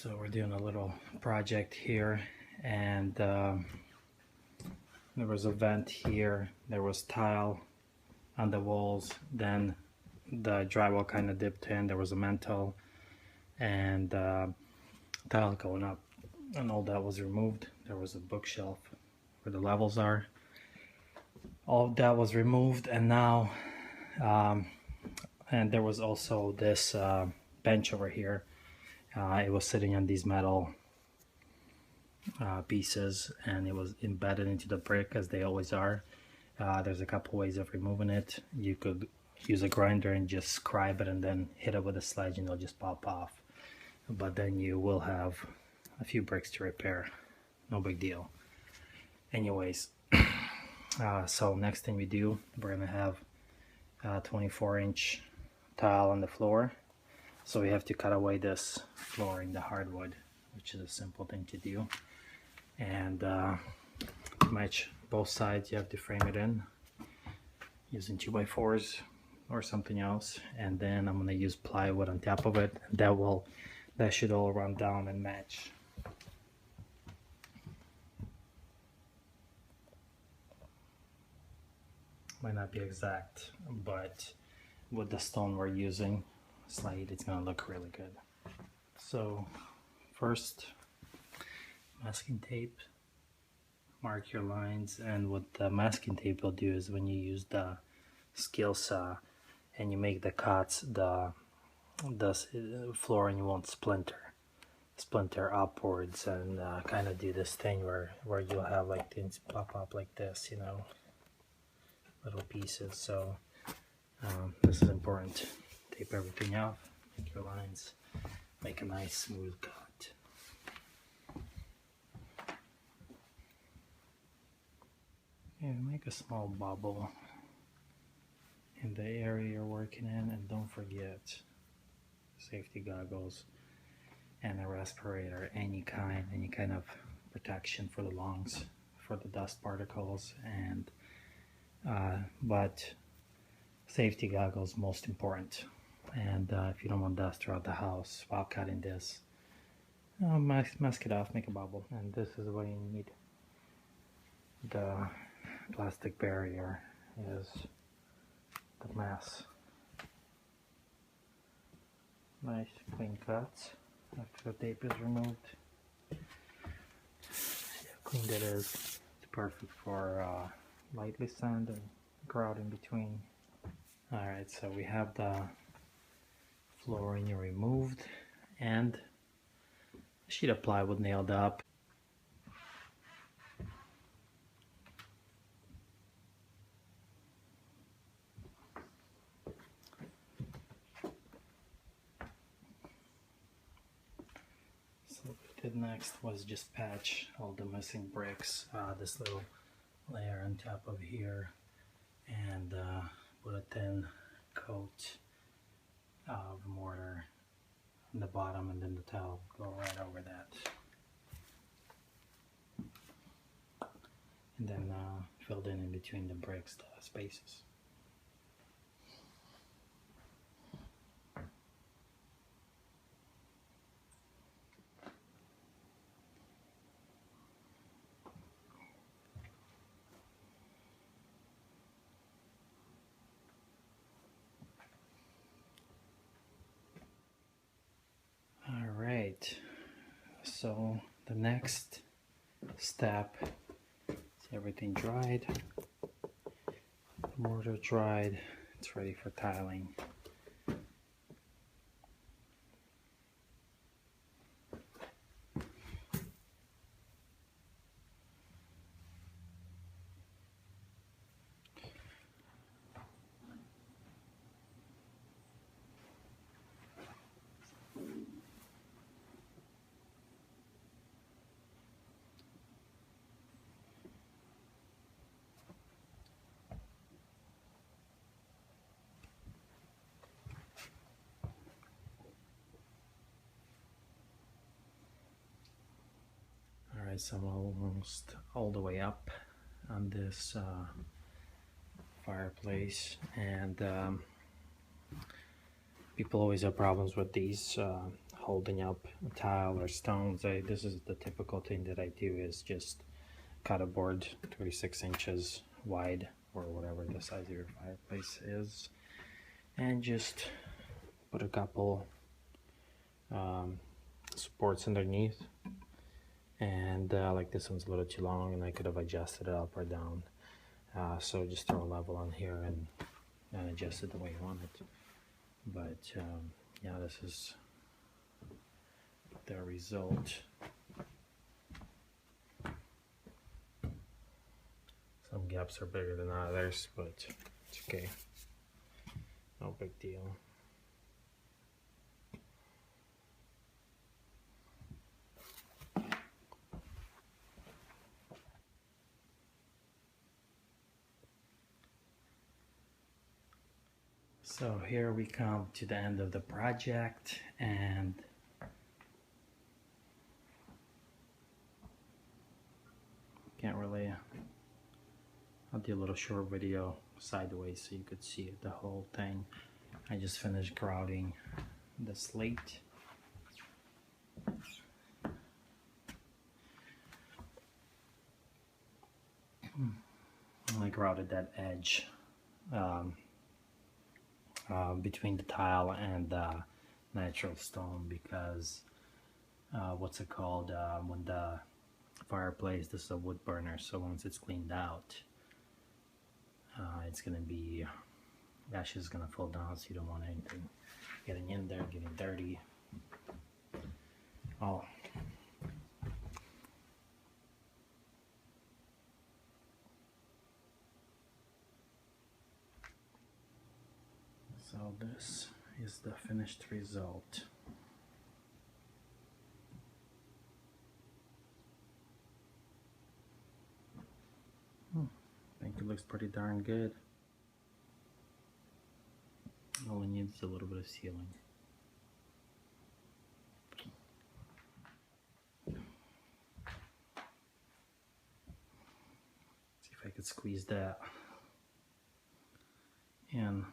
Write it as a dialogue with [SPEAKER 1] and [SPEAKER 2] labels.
[SPEAKER 1] So we're doing a little project here, and there was a vent here, there was tile on the walls, then the drywall kind of dipped in, there was a mantle and tile going up, and all that was removed. There was a bookshelf where the levels are. All of that was removed, and now and there was also this bench over here. It was sitting on these metal pieces, and it was embedded into the brick as they always are. There's a couple ways of removing it. You could use a grinder and just scribe it and then hit it with a sledge and it'll just pop off, but then you will have a few bricks to repair. No big deal. Anyways, so next thing we do, we're gonna have 24-inch tile on the floor. So we have to cut away this flooring, the hardwood, which is a simple thing to do. And to match both sides, you have to frame it in using 2x4s or something else. And then I'm gonna use plywood on top of it. That should all run down and match. Might not be exact, but with the stone we're using, slate, it's gonna look really good. So first, masking tape, mark your lines, and what the masking tape will do is when you use the skill saw and you make the cuts, the flooring won't splinter upwards, and kind of do this thing where you'll have like things pop up like this, you know, little pieces. So this is important. Tape everything off, make your lines, make a nice smooth cut. Yeah, make a small bubble in the area you're working in, and don't forget safety goggles and a respirator, any kind of protection for the lungs, for the dust particles, and but safety goggles most important. And if you don't want dust throughout the house while cutting this, mask it off, make a bubble. And this is what you need. The plastic barrier is the mess. Nice clean cuts after the tape is removed. Yeah, clean that is. It's perfect for lightly sand and grout in between. Alright, so we have the flooring removed and a sheet of plywood nailed up. So what we did next was just patch all the missing bricks, this little layer on top of here, and put a thin coat of mortar on the bottom, and then the towel go right over that, and then filled in between the bricks, the spaces. Alright, so the next step is everything dried, the mortar dried, it's ready for tiling. Alright, so I'm almost all the way up on this fireplace, and people always have problems with these holding up a tile or stones, this is the typical thing that I do, is just cut a board 36 inches wide or whatever the size of your fireplace is, and just put a couple supports underneath. And like this one's a little too long and I could have adjusted it up or down, so just throw a level on here and adjust it the way you want it. But yeah, this is the result. Some gaps are bigger than others, but it's okay, no big deal. So here we come to the end of the project, and can't really, I'll do a little short video sideways so you could see the whole thing. I just finished grouting the slate. I grouted that edge between the tile and the natural stone because what's it called, when the fireplace, this is a wood burner, so once it's cleaned out, it's gonna be, ashes is gonna fall down, so you don't want anything getting in there, getting dirty. Oh, so this is the finished result. I think it looks pretty darn good. All it needs is a little bit of sealing. See if I could squeeze that in.